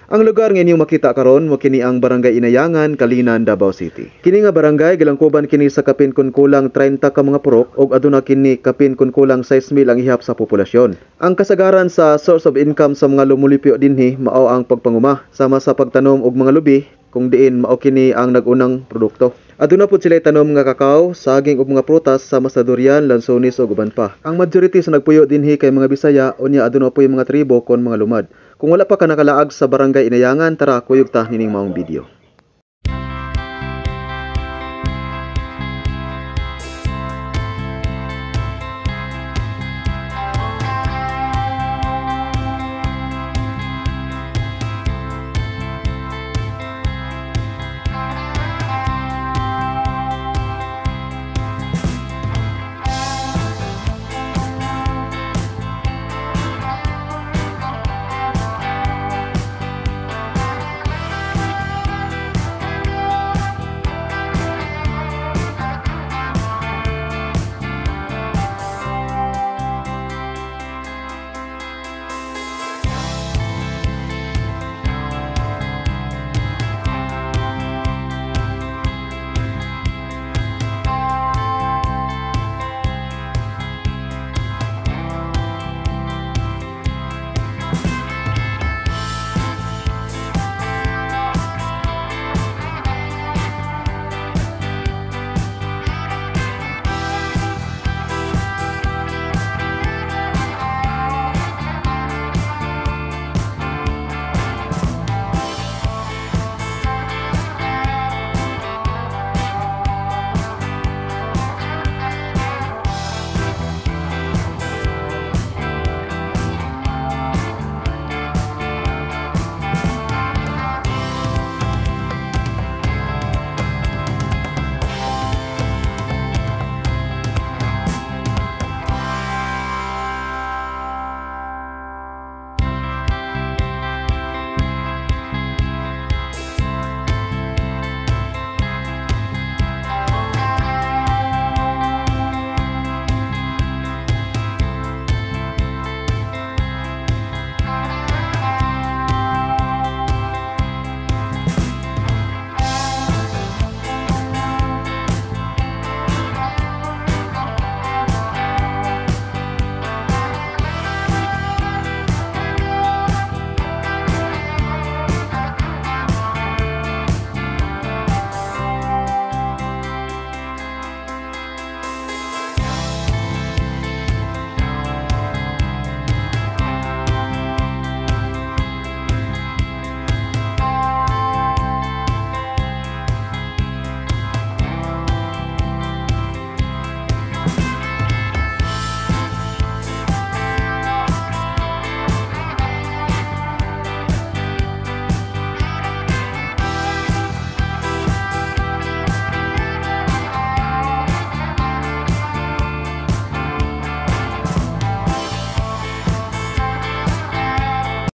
Ang lugar nga inyong makita karon mo kini ang Barangay Inayangan, Kalinan, Davao City. Kini nga barangay gilangkuban kini sa kapin kun kulang 30 ka mga purok ug aduna kini kapin kun kulang 6,000 ang ihap sa populasyon. Ang kasagaran sa source of income sa mga lumulipyo dinhi mao ang pagpanguma sama sa pagtanom og mga lubi kung diin mao kini ang nagunang produkto. Aduna pud sila tanom nga kakao, saging ug mga prutas sama sa durian, lansones ug uban pa. Ang majority sa nagpuyo dinhi kay mga Bisaya unya aduna po'y mga tribo kon mga lumad. Kung wala pa ka nakalaag sa Barangay Inayangan, tara kuyog ta nining maong video.